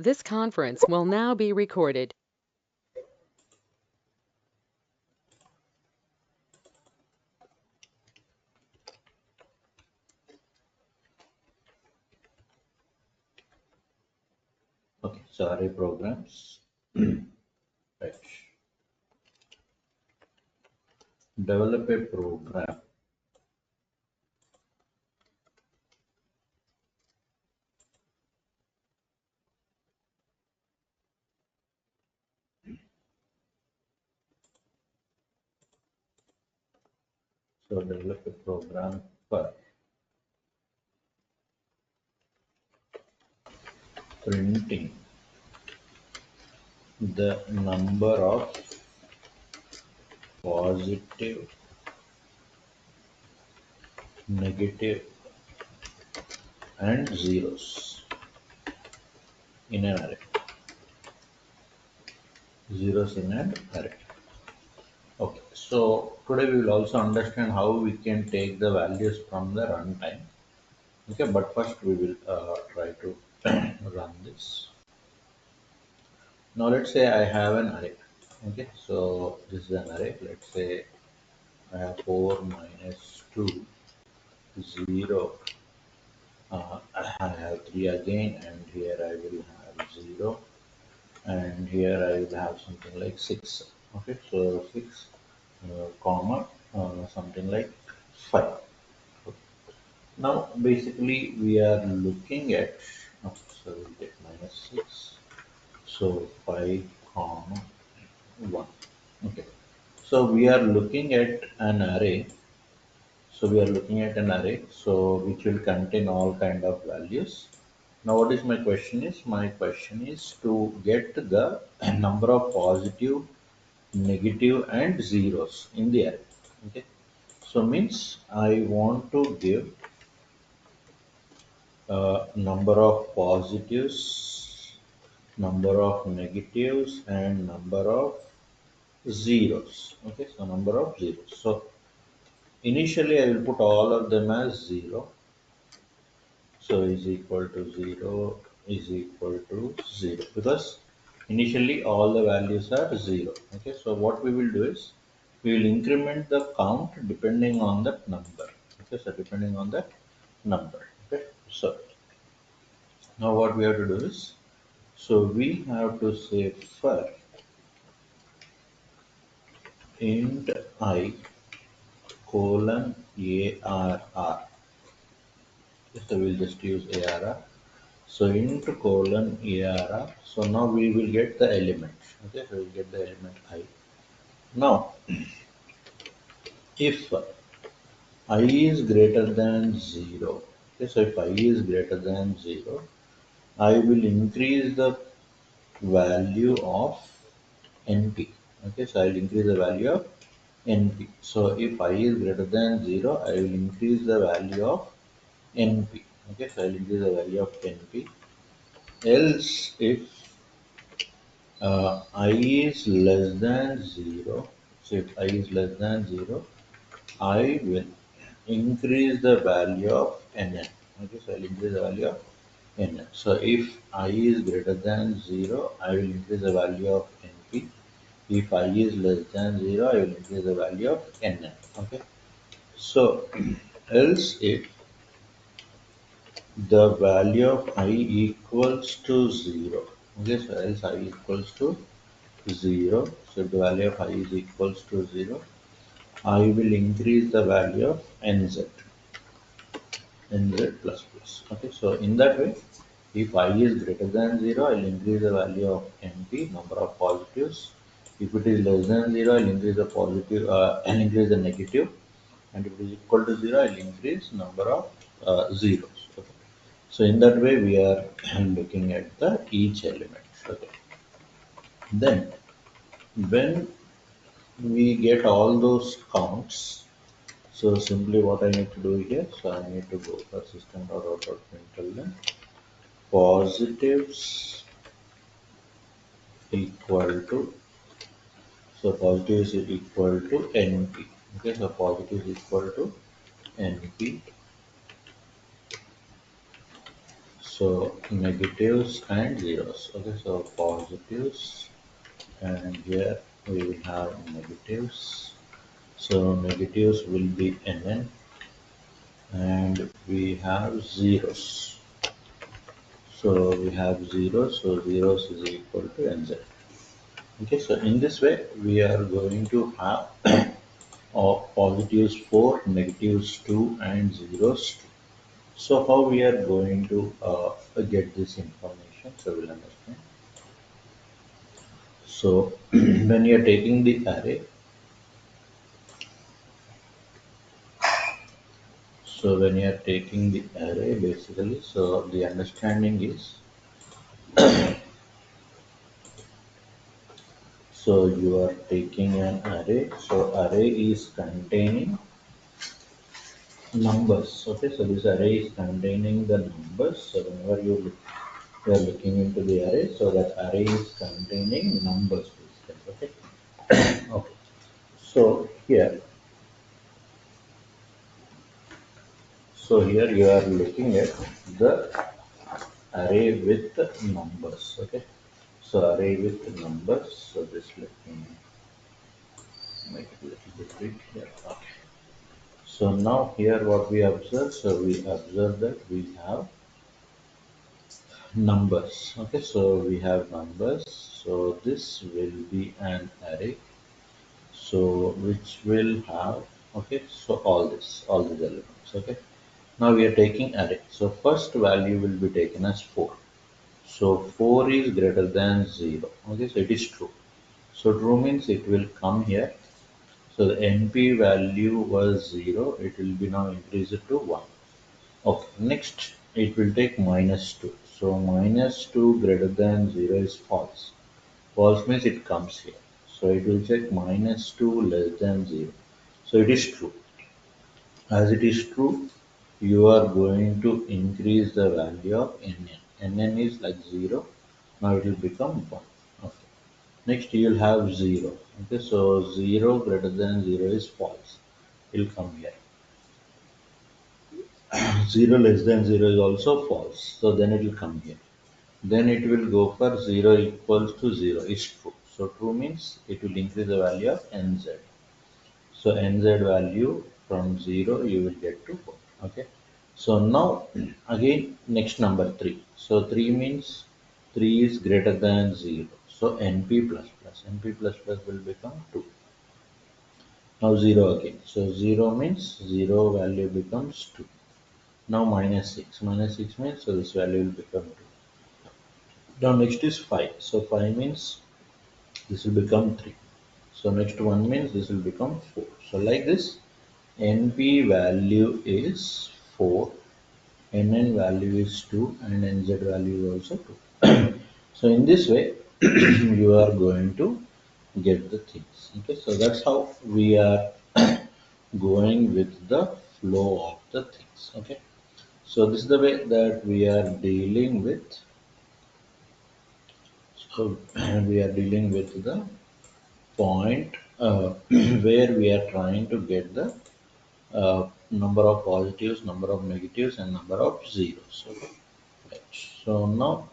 This conference will now be recorded. Okay, so array programs. Right. Develop a program develop a program for printing the number of positive, negative, and zeros in an array. Zeros in an array. Okay, so today we will also understand how we can take the values from the runtime. Okay, but first we will try to run this. Now let's say I have an array. Okay, so this is an array. Let's say I have 4 minus 2, 0. I have 3 again, and here I will have 0, and here I will have something like 6. Okay, so 6, comma, something like 5. Okay. Now, basically, we are looking at, so we'll get minus 6, so 5, comma, 1. Okay, so we are looking at an array. So we are looking at an array, so which will contain all kind of values. Now, what is my question is? My question is to get the number of positive, negative, and zeros in the array. Okay. So means I want to give number of positives, number of negatives, and number of zeros. Okay. So number of zeros. So initially I will put all of them as 0. So is equal to 0 is equal to 0 because initially all the values are 0. Okay, so what we will do is we will increment the count depending on that number. Okay, so depending on that number. Okay, so now what we have to do is so we have to say for int I colon arr. So we'll just use arr. So into colon ARR. So now we will get the element. Okay, so we'll get the element I. Now, if I is greater than 0, okay, so if I is greater than 0, I will increase the value of NP. Okay, so I'll increase the value of NP. So if I is greater than 0, I will increase the value of NP. Okay, so I'll increase the value of NP. Else, if I is less than 0. So if I is less than 0, I will increase the value of nn. Okay, so I'll increase the value of nn. So if I is greater than 0, I will increase the value of np. If I is less than 0, I will increase the value of nn. Okay, so else if the value of I equals to 0. Okay, so else I equals to 0. So if the value of I is equals to 0, I will increase the value of nz plus plus. Okay, so in that way, if I is greater than 0, I'll increase the value of np, number of positives. If it is less than 0, I'll increase the positive, I'll increase the negative, and if it is equal to 0, I'll increase number of zeros. Okay. So in that way, we are looking at the each element. Okay. Then when we get all those counts. So simply what I need to do here, so I need to go for system.out.println positives equal to, so positives is equal to np. Okay, so positive is equal to np. So negatives and zeros. Okay, so positives, and here we will have negatives. So negatives will be NN, and we have zeros. So we have zeros, so zeros is equal to NZ. Okay, so in this way we are going to have positives 4, negatives 2, and zeros 2. So how we are going to get this information? So we'll understand. So when you are taking the array, so when you are taking the array basically, so the understanding is, so you are taking an array. So array is containing numbers. Okay, so this array is containing the numbers. So whenever you are looking into the array, so that array is containing numbers basically. Okay. Okay. So here you are looking at the array with numbers. Okay. So array with numbers. So just let me make it a little bit big here. Okay. So now here what we observe, so we observe that we have numbers. Okay, so we have numbers. So this will be an array. So which will have, okay, so all these elements. Okay. Now we are taking array. So first value will be taken as 4. So 4 is greater than 0. Okay, so it is true. So true means it will come here. So the NP value was 0. It will be now increased to 1. Okay, next it will take minus 2. So minus 2 greater than 0 is false. False means it comes here. So it will check minus 2 less than 0. So it is true. As it is true, you are going to increase the value of Nn. Nn is like 0. Now it will become 1. Okay. Next you will have 0. Okay, so 0 greater than 0 is false. It will come here. 0 less than 0 is also false. So then it will come here. Then it will go for 0 equals to 0 is true. So true means it will increase the value of nz. So nz value from 0 you will get to 4. Okay. So now again next number 3. So 3 means 3 is greater than 0. So np plus plus will become 2. Now 0 again. So 0 means 0 value becomes 2. Now minus 6. Minus 6 means so this value will become 2. Now next is 5. So 5 means this will become 3. So next one means this will become 4. So like this, NP value is 4, NN value is 2, and NZ value is also 2. So in this way, you are going to get the things. Okay, so that's how we are going with the flow of the things. Okay, so this is the way that we are dealing with. So we are dealing with the point where we are trying to get the number of positives, number of negatives, and number of zeros. Okay. Right. So now,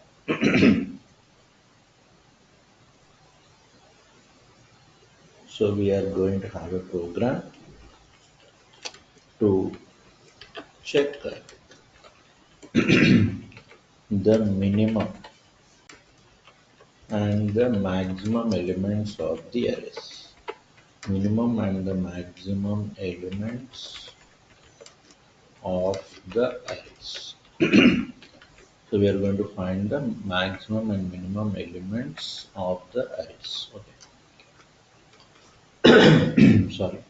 so we are going to have a program to check the minimum and the maximum elements of the arrays. Minimum and the maximum elements of the arrays. So we are going to find the maximum and minimum elements of the arrays. Okay. Sorry.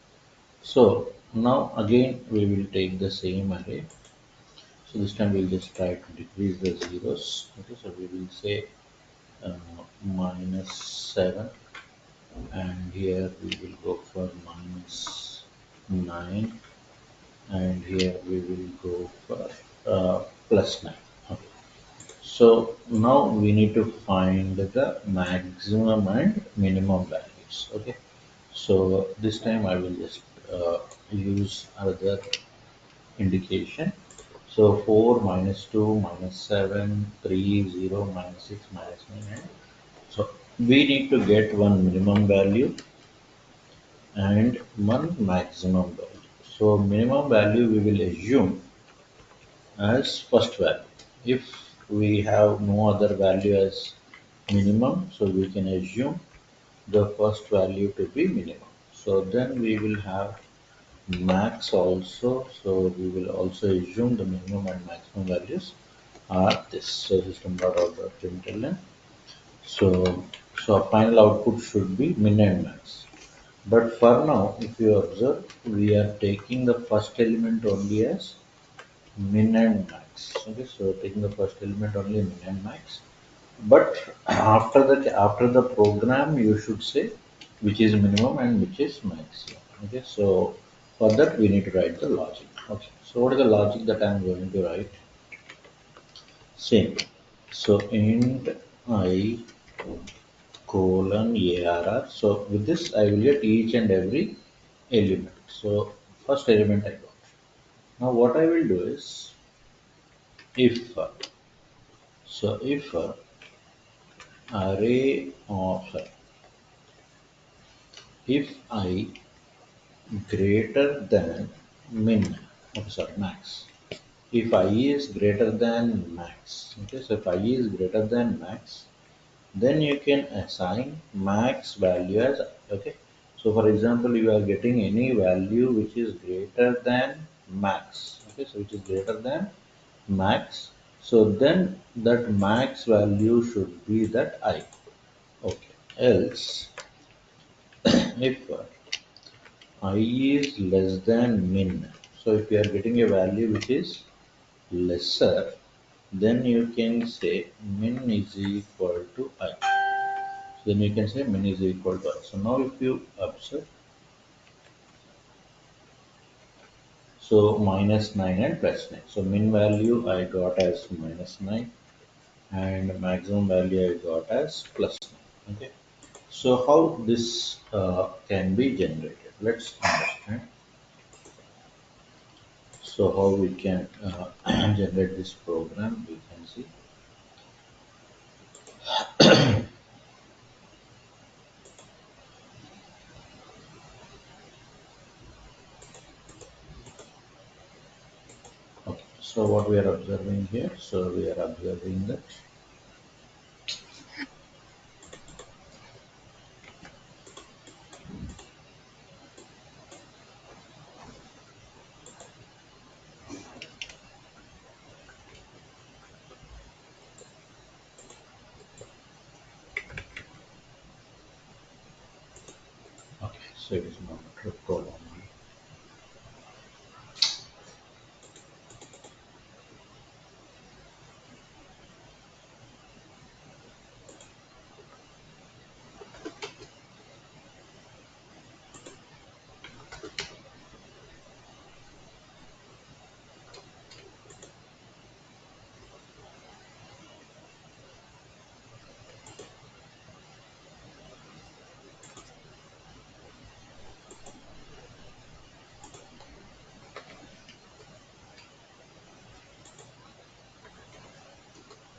So now again we will take the same array. So this time we'll just try to decrease the zeros. Okay, so we will say minus 7, and here we will go for minus 9, and here we will go for plus 9. Okay. So now we need to find the maximum and minimum values. Okay. So this time I will just use other indication. So 4 minus 2 minus 7, 3, 0, minus 6, minus 9. And so we need to get one minimum value and one maximum value. So minimum value we will assume as first value. If we have no other value as minimum, so we can assume the first value to be minimum. So then we will have max also. So we will also assume the minimum and maximum values are this. So system dot out dot println. So so our final output should be min and max. But for now, if you observe, we are taking the first element only as min and max. Okay, so taking the first element only min and max. But after the program, you should say which is minimum and which is maximum. Okay, so for that we need to write the logic. Okay, so what is the logic that I am going to write? Same. So int I colon arr. So with this I will get each and every element. So first element I got. Now what I will do is if if array of if I greater than min, okay, sorry, max. If I is greater than max, okay, so if I is greater than max, then you can assign max value as, okay. So for example, you are getting any value which is greater than max, okay, so which is greater than max. So then that max value should be that I, okay. Else, if I is less than min. So if you are getting a value which is lesser, then you can say min is equal to I. So then you can say min is equal to I. So now if you observe, so minus 9 and plus 9. So min value I got as minus 9 and maximum value I got as plus 9. Okay. So how this can be generated? Let's understand. So how we can generate this program, we can see. Okay, so what we are observing here, so we are observing that, okay, so it is not a column.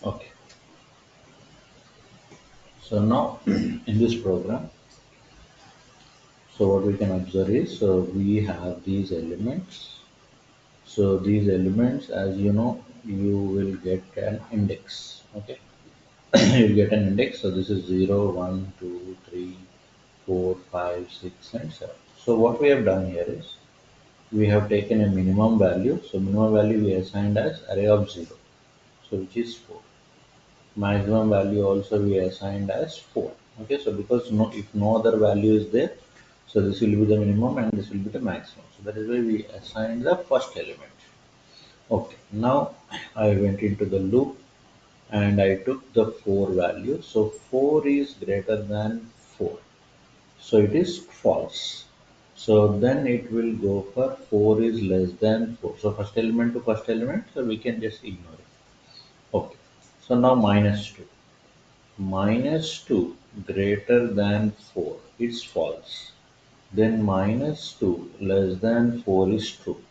Okay, so now in this program, so what we can observe is, so we have these elements. So these elements, as you know, you will get an index. Okay, you get an index. So this is 0, 1, 2, 3, 4, 5, 6, and 7. So what we have done here is we have taken a minimum value. So minimum value we assigned as array of 0. So which is 4. Maximum value also we assigned as 4. Okay, so because no, if no other value is there, so this will be the minimum and this will be the maximum. So that is why we assigned the first element. Okay, now I went into the loop and I took the 4 value. So 4 is greater than 4. So it is false. So then it will go for 4 is less than 4. So first element to first element, so we can just ignore it. Okay. So now minus 2. Minus 2 greater than 4. It's false. Then minus 2 less than 4 is true.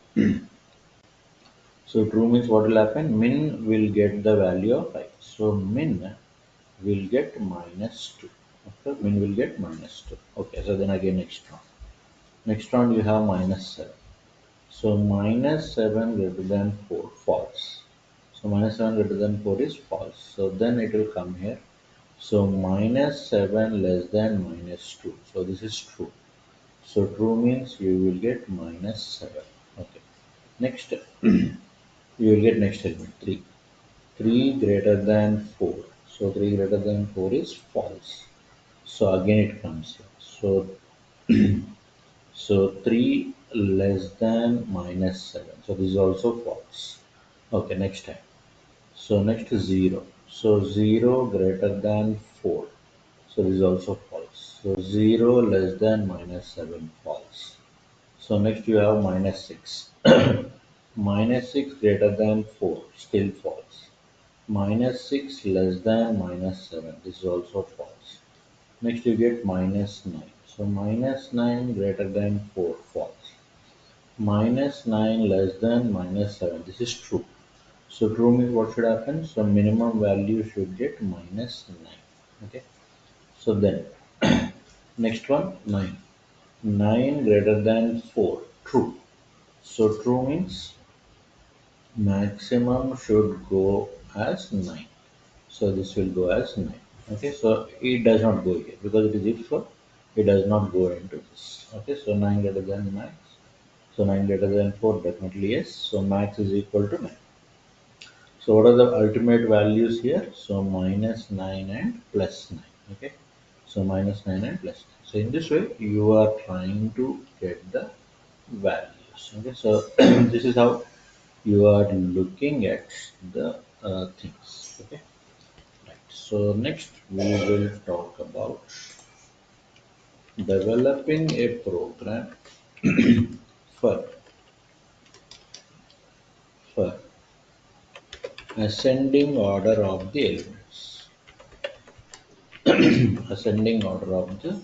So true means what will happen? Min will get the value of I. So min will get minus 2. Okay, min will get minus 2. Okay, so then again next round. Next round you have minus 7. So minus 7 greater than 4, false. So minus 7 greater than 4 is false. So then it will come here. So minus 7 less than minus 2. So this is true. So true means you will get minus 7. Okay. Next, you will get next element 3. 3 greater than 4. So 3 greater than 4 is false. So again it comes here. So 3 less than minus 7. So this is also false. Okay, next time. So next is 0. So 0 greater than 4. So this is also false. So 0 less than minus 7, false. So next you have minus 6. Minus 6 greater than 4, still false. Minus 6 less than minus 7, this is also false. Next you get minus 9. So minus 9 greater than 4, false. Minus 9 less than minus 7, this is true. So true means what should happen? So minimum value should get minus 9. Okay. So then next one 9. 9 greater than 4, true. So true means maximum should go as 9. So this will go as 9. Okay, so it does not go here because it is if so, it does not go into this. Okay, so 9 greater than max. So 9 greater than 4, definitely yes. So max is equal to 9. So what are the ultimate values here? So minus 9 and plus 9. Okay, so minus 9 and plus 9. So in this way, you are trying to get the values. Okay, so this is how you are looking at the things. Okay, right. So next we will talk about developing a program for for ascending order of the elements. Ascending order of the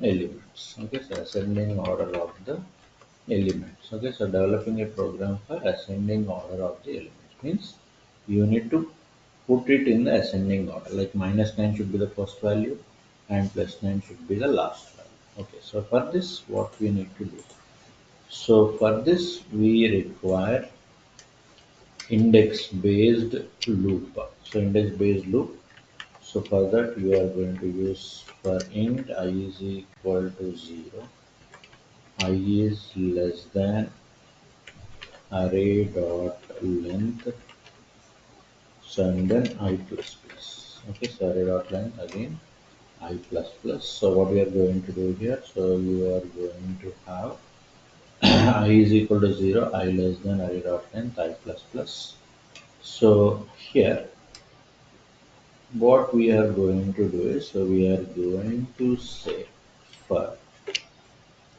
elements. Okay, so ascending order of the elements. Okay, so developing a program for ascending order of the elements means you need to put it in the ascending order. Like minus 9 should be the first value and plus 9 should be the last value. Okay, so for this what we need to do? So for this we require index based loop. So index based loop. So for that we are going to use for int I is equal to 0, I is less than array dot length, so and then I plus plus. Okay, so array dot length again I plus plus. So what we are going to do here? So you are going to have I is equal to 0, I less than array dot length I plus plus. So here what we are going to do is, so we are going to say for,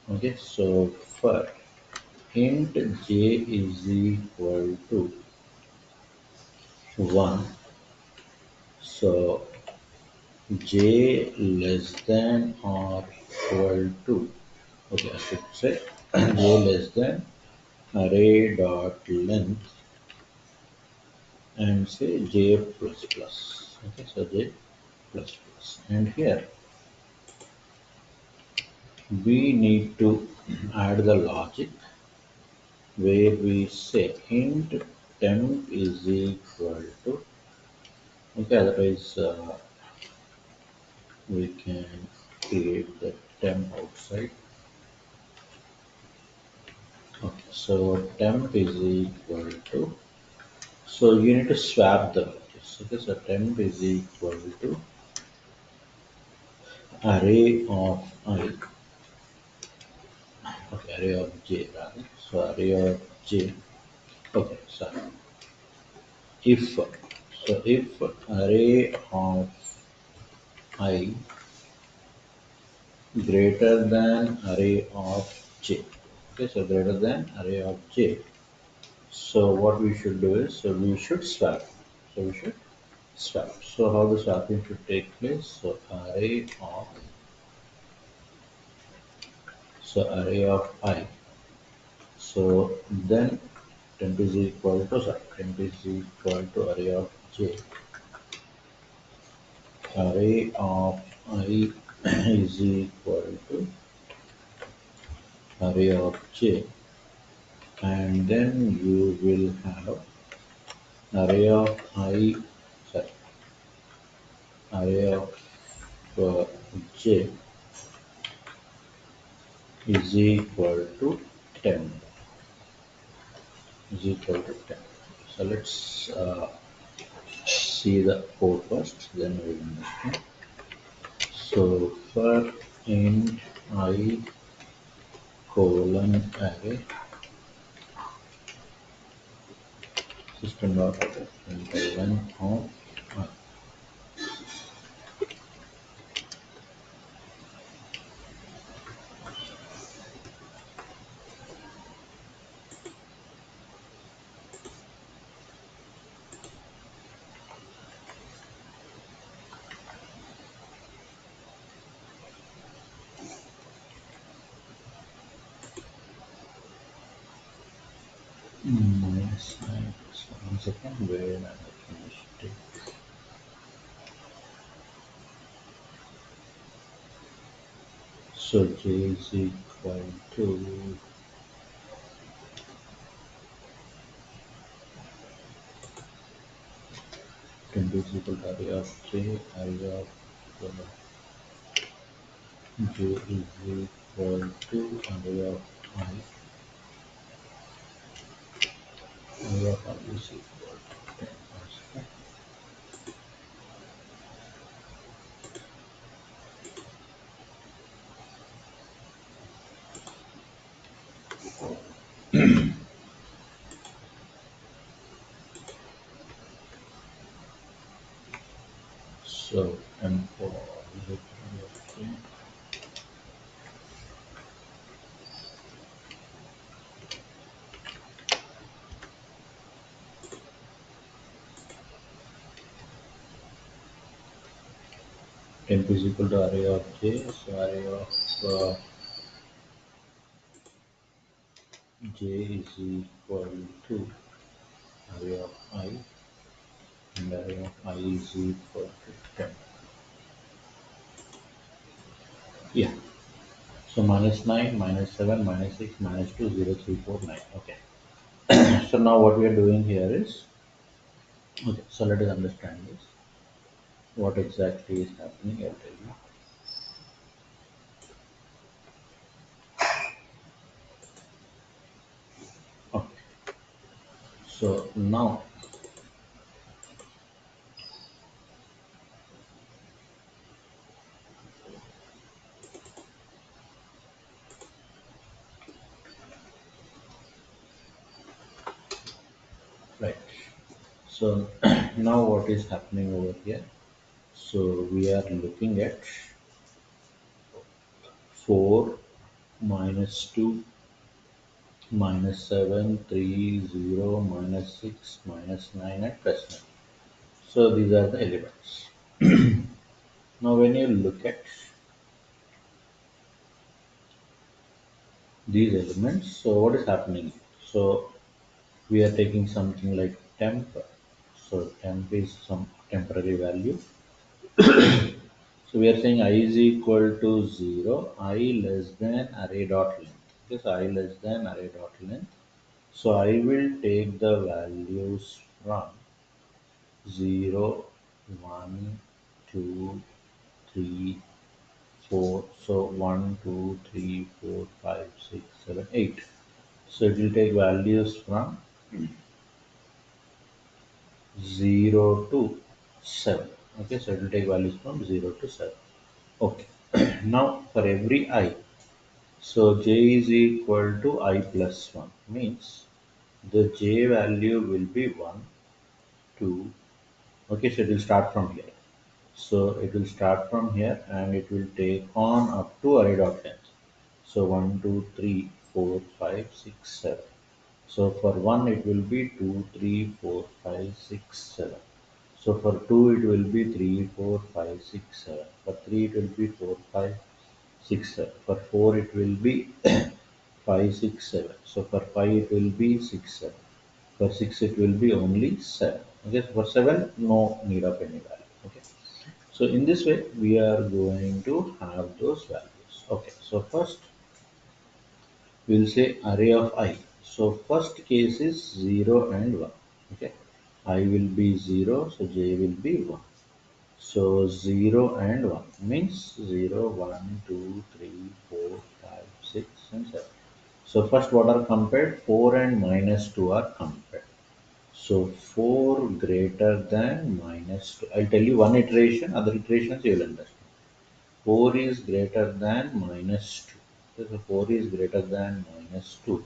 okay, so for int j is equal to 1, so j less than or equal to, okay, I should say j less than array dot length and say j plus plus. Okay, so j plus plus, and here we need to add the logic where we say int temp is equal to, okay, otherwise we can create the temp outside. Okay, so temp is equal to, so you need to swap the values. Okay, so temp is equal to array of I, okay, array of j rather. So array of j, okay, sorry. If, so if array of I greater than array of j. Okay, so greater than array of j. So what we should do is, so we should swap. So we should swap. So how the swapping should take place? So array of I. So then temp is equal to, sorry, temp is equal to array of j, array of I is equal to array of j, and then you will have array of I, sorry, array of j is equal to 10, is equal to 10. So let's see the code first, then we will understand. So for int I colon array system dot out println of I. Minus 9. So one second, where I have mistake. So j is equal to temp is equal to array of j, array of j is equal to array of I, array of I is equal to 10. So temp for is equal to array of j. Temp is equal to array of j, so array of j is equal to array of I, and array of I is equal to 10. Yeah, so minus 9, minus 7, minus 6, minus 2, 0, 3, 4, 9. Okay, so now what we are doing here is, okay, so let us understand this. What exactly is happening, I'll tell you. Okay, so now, right, so now what is happening over here? So we are looking at 4 minus 2 minus 7, 3, 0, minus 6, minus 9, and plus 9. So these are the elements. Now when you look at these elements, so what is happening? So we are taking something like temp. So temp is some temporary value. So we are saying I is equal to 0, I less than array dot length. Yes, I less than array dot length. So I will take the values from 0, 1, 2, 3, 4. So 1, 2, 3, 4, 5, 6, 7, 8. So it will take values from 0 to 7. Okay, so it will take values from 0 to 7. Okay, now for every I, so j is equal to I plus 1 means the j value will be 1, 2. Okay, so it will start from here. So it will start from here and it will take on up to array dot length. So 1, 2, 3, 4, 5, 6, 7. So for 1 it will be 2, 3, 4, 5, 6, 7. So for 2 it will be 3, 4, 5, 6, 7. For 3 it will be 4, 5, 6, 7. For 4 it will be 5, 6, 7. So for 5 it will be 6, 7. For 6 it will be only 7. Okay, for 7 no need of any value. Okay, so in this way we are going to have those values. Okay, so first we'll say array of I. So first case is 0 and 1. Okay, I will be 0, so j will be 1. So 0 and 1 means 0, 1, 2, 3, 4, 5, 6, and 7. So first what are compared? 4 and minus 2 are compared. So 4 greater than minus 2. I'll tell you one iteration, other iterations you will understand. 4 is greater than minus 2. So 4 is greater than minus 2.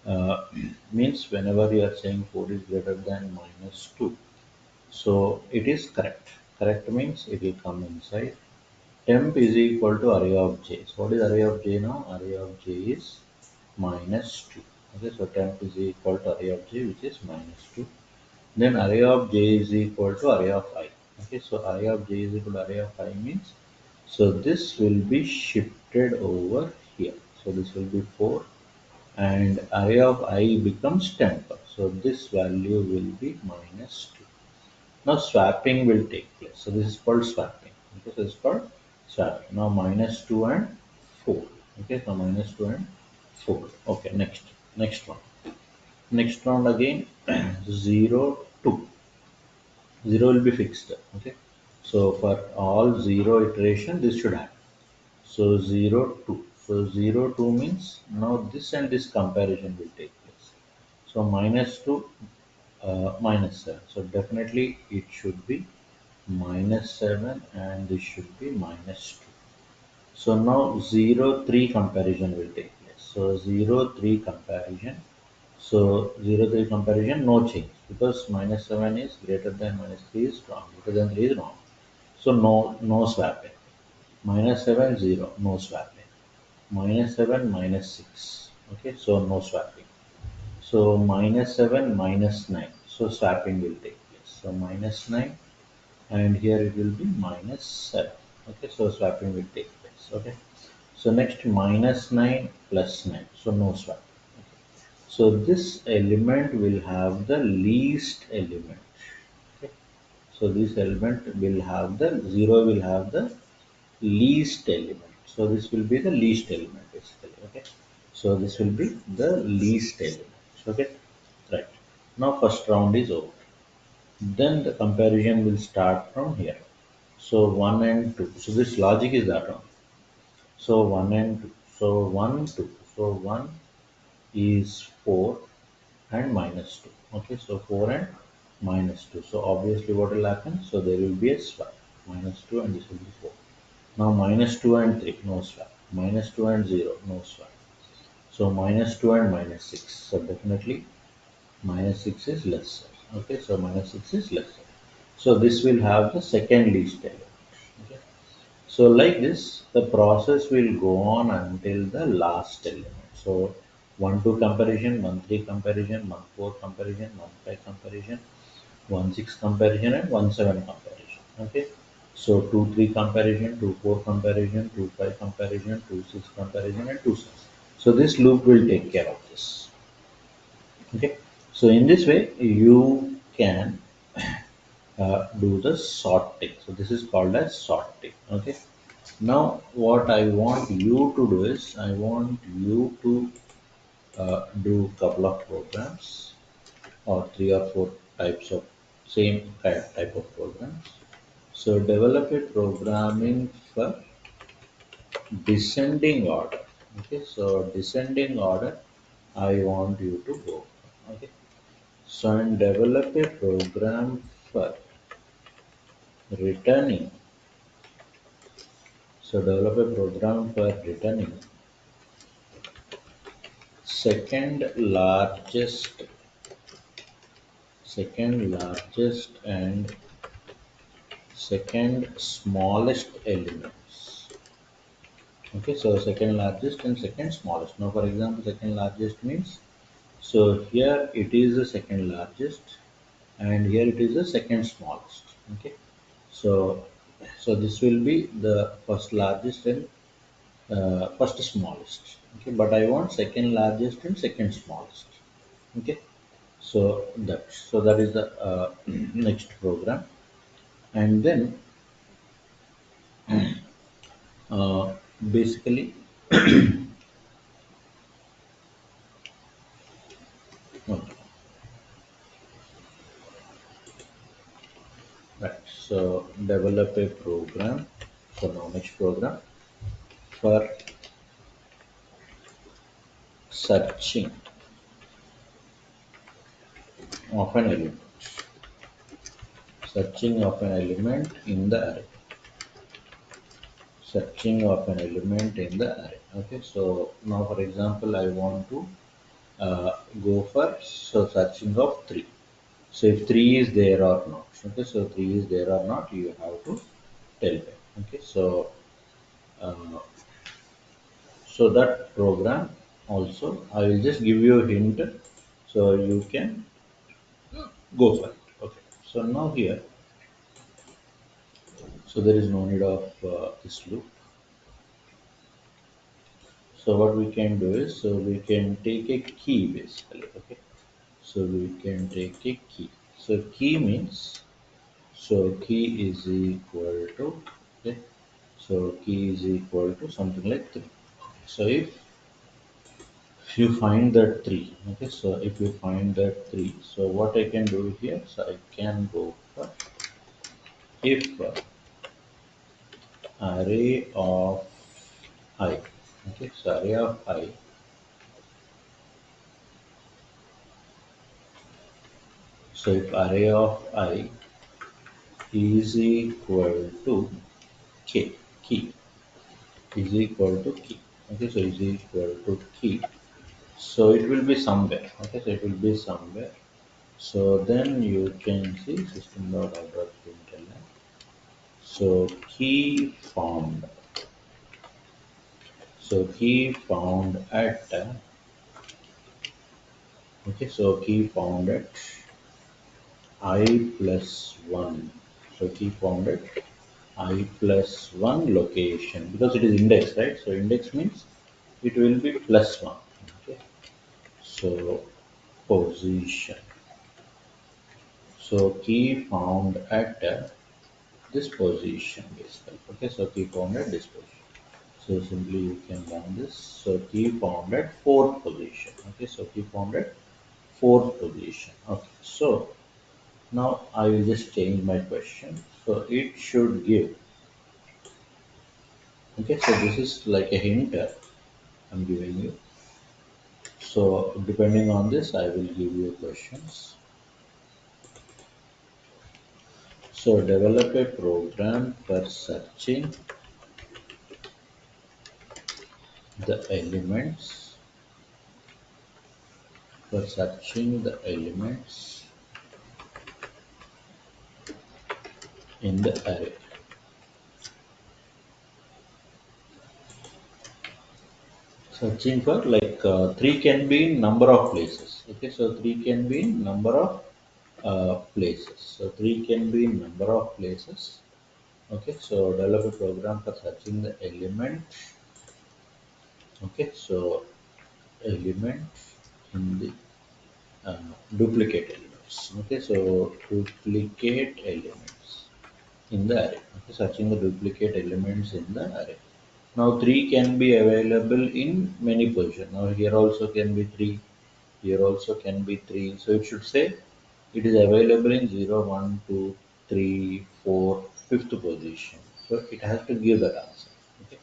Uh, Means whenever you are saying 4 is greater than minus 2, so it is correct. Correct means it will come inside. Temp is equal to array of j. So what is array of j now? Array of j is minus 2. Okay, so temp is equal to array of j, which is minus 2. Then array of j is equal to array of I. Okay, so array of j is equal to array of I means, so this will be shifted over here. So this will be 4 and array of I becomes temper. So this value will be minus 2. Now swapping will take place. So this is called swapping. Okay, so it's called swapping. Now minus 2 and 4. Okay, so minus 2 and 4. Okay, next one. Next round again 0, 2. 0 will be fixed. Okay, so for all 0 iteration this should happen. So 0, 2. So 0, 2 means now this and this comparison will take place. So minus 2, minus 7. So definitely it should be minus 7 and this should be minus 2. So now 0, 3 comparison will take place. So 0, 3 comparison. So 0, 3 comparison, no change because minus 7 is greater than minus 3 is wrong. Greater than 3 is wrong. So no swapping. Minus 7, 0, no swapping. Minus 7, minus 6. Okay, so no swapping. So minus 7, minus 9. So swapping will take place. So minus 9 and here it will be minus 7. Okay, so swapping will take place. Okay, so next minus 9 plus 9. So no swapping. So this element will have the least element. Okay. So this element will have the 0 will have the least element. So this will be the least element basically. Okay. So this will be the least element. Okay. Right. Now first round is over. Then the comparison will start from here. So 1 and 2. So this logic is that one. So 1 and 2. So 1, 2. So 1 is 4 and minus 2. Okay, so 4 and minus 2. So obviously what will happen? So there will be a swap. Minus 2 and this will be 4. Now minus 2 and 3, no swap. Minus 2 and 0, no swap. So minus 2 and minus 6. So definitely minus 6 is lesser. Okay, so minus 6 is lesser. So this will have the second least element. Okay. So like this, the process will go on until the last element. So 1 2 comparison, 1 3 comparison, 1 4 comparison, 1 5 comparison, 1 6 comparison, and 1 7 comparison. Okay. So 2 3 comparison, 2 4 comparison, 2 5 comparison, 2 6 comparison, and 2 6. So this loop will take care of this. Okay. So in this way, you can do the sorting. So this is called as sorting. Okay. Now what I want you to do is I want you to do couple of programs or 3 or 4 types of same type of programs. So develop a programming for descending order. Okay, so descending order I want you to go. Okay, so and develop a program for returning. So develop a program for returning second largest and second smallest elements. Okay, so second largest and second smallest. Now for example, second largest means, so here it is the second largest and here it is the second smallest. Okay, so this will be the first largest and first smallest. Okay, but I want second largest and second smallest. Okay, So that is the next program. And then uh, basically, okay, right. So develop a program, so now next program for searching of an element, searching of an element in the array, searching of an element in the array. Okay, so now for example, I want to go for so searching of 3. So if 3 is there or not, okay, so 3 is there or not, you have to tell me. Okay, uh, so that program also, I will just give you a hint, so you can go for it. Okay, so now here, so there is no need of this loop. So what we can do is, so we can take a key basically. Okay, so we can take a key. So key means, so key is equal to, okay, so key is equal to something like 3. So if you find that 3, okay, so if you find that 3, so what I can do here, so I can go for if array of I, okay, so array of I, so if array of I is equal to k, key is equal to key, okay, so is equal to key, so it will be somewhere, okay, so it will be somewhere. So then you can see system.out.println. So key found. So key found at okay. So key found at I plus one. So key found at I plus one location because it is index, right? So index means it will be plus one. Okay. So position. So key found at this position basically. Okay. So key found at this position. So simply you can run this. So key found at fourth position. Okay, so key found at fourth position. Okay, so now I will just change my question. So it should give. Okay, so this is like a hint I'm giving you. So depending on this, I will give you questions. So develop a program for searching the elements, for searching the elements in the array. Searching for like 3 can be in number of places. Okay, so 3 can be in number of places. So 3 can be in number of places. Okay, so develop a program for searching the element. Okay, so elements in the uh, duplicate elements. Okay, so duplicate elements in the array. Okay, searching the duplicate elements in the array. Now 3 can be available in many positions. Now here also can be 3, here also can be 3. So it should say it is available in 0, 1, 2, 3, 4, 5th position. So it has to give that answer. Okay.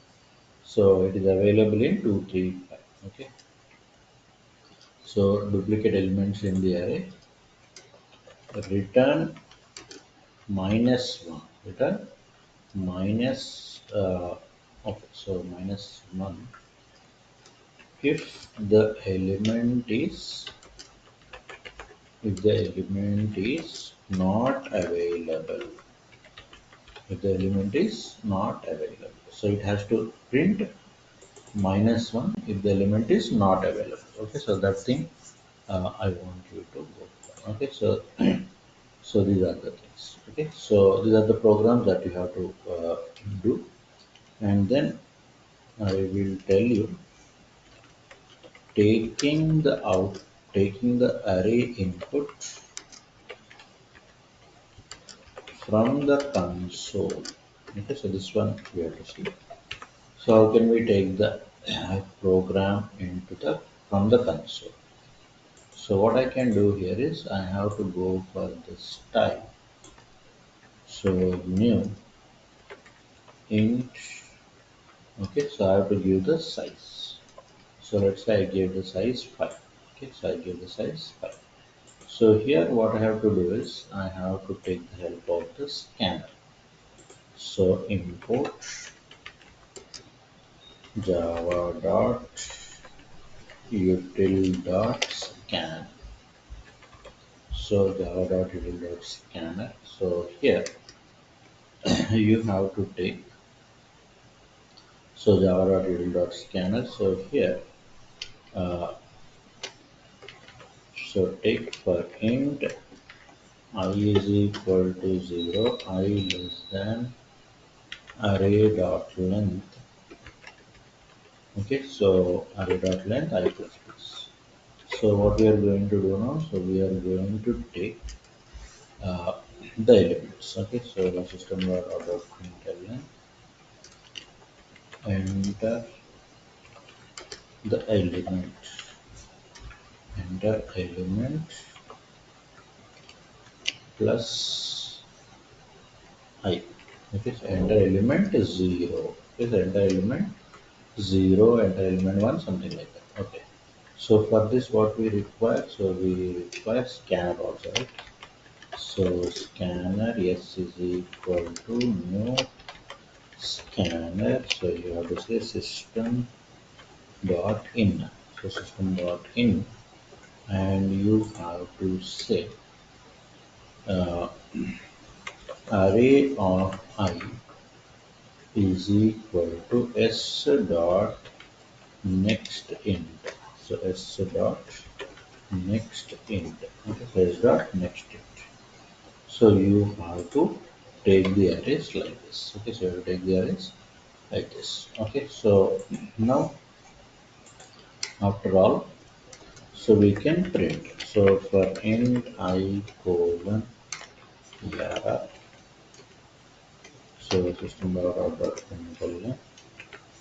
So it is available in 2, 3, 5. Okay. So duplicate elements in the array, return minus 1. Return minus, okay, so minus 1 if the element is, if the element is not available, if the element is not available, so it has to print minus 1 if the element is not available. Okay, so that thing I want you to go for. Okay, so so these are the things. Okay, so these are the programs that you have to do, and then I will tell you taking the output taking the array input from the console. Okay, so this one we have to see. So how can we take the program into the from the console? So what I can do here is I have to go for the style. So new int. Okay, so I have to give the size. So let's say I give the size 5. Okay, so I give the size 5. So here what I have to do is I have to take the help of the scanner. So import java dot util dot scan. So java dot util dot scanner. So here you have to take so java dot util dot scanner. So here uh, so take for int I is equal to 0, I less than array dot length. Okay, so array dot length I plus plus. So what we are going to do now? So we are going to take uh, the elements. Okay, so the system dot out of println enter the element, enter element plus I. Okay, so enter element is 0. Okay, so enter element 0, enter element 1, something like that. Okay. So for this what we require? So we require scanner also, right? So scanner yes is equal to new scanner. So you have to say system dot in. So system dot in, and you have to say uh, array of I is equal to s dot next int. So s dot next int. Okay, so s dot next int. So you have to take the arrays like this. Okay, so you have to take the arrays like this. Okay, so now after all, so we can print. So for int I colon yara, so system dot dot println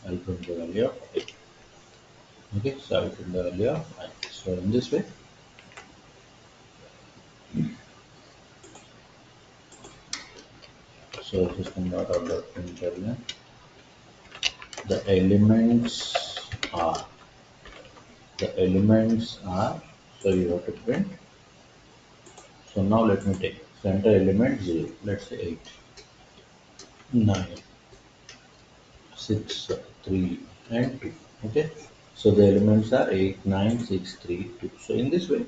I'll print the value of I. Okay, so I'll print the value of I. So in this way, so system dot println the are elements are, so you have to print. So now let me take center element 0, let's say 8, 9, 6, 3 and 2. Okay, so the elements are 8, 9, 6, 3, 2. So in this way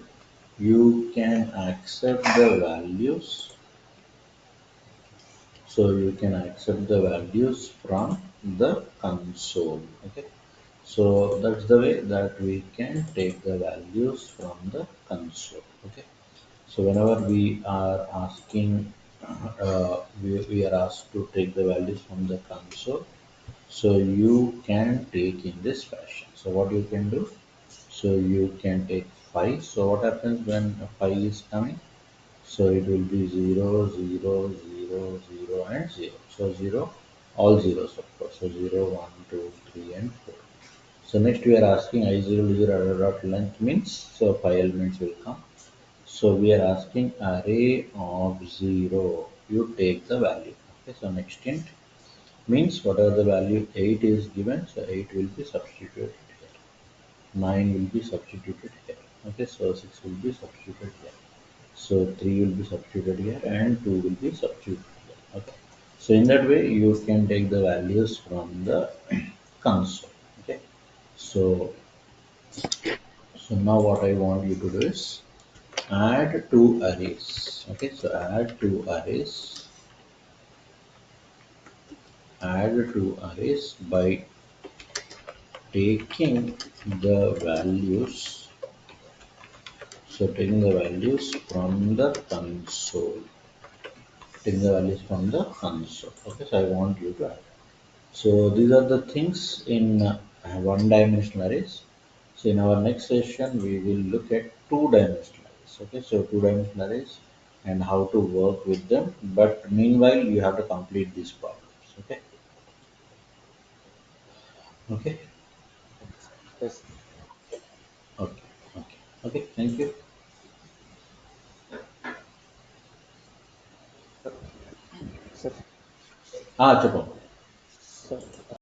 you can accept the values, so you can accept the values from the console. Okay, so that's the way that we can take the values from the console. Okay, so whenever we are asking, we are asked to take the values from the console, so you can take in this fashion. So what you can do? So you can take 5. So what happens when 5 is coming? So it will be 0, 0, 0, 0 and 0. So 0, all zeros of course. So 0, 1, 2, 3 and 4. So next we are asking I0 0 dot length means, so 5 elements will come. So we are asking array of 0. You take the value. Okay, so next int means whatever the value 8 is given, so 8 will be substituted here. 9 will be substituted here. Okay, so 6 will be substituted here. So 3 will be substituted here and 2 will be substituted here. Okay. So in that way you can take the values from the console. Okay. So now what I want you to do is add two arrays. Okay, so add two arrays by taking the values, so taking the values from the console, taking the values from the console. Okay, so I want you to add. So these are the things in one dimensional arrays. So in our next session, we will look at two-dimensional arrays. Okay, so two-dimensional arrays and how to work with them. But meanwhile, you have to complete these problems. Okay, okay, Yes, okay, okay, okay. Thank you. sir. Sir. Ah, Chapam.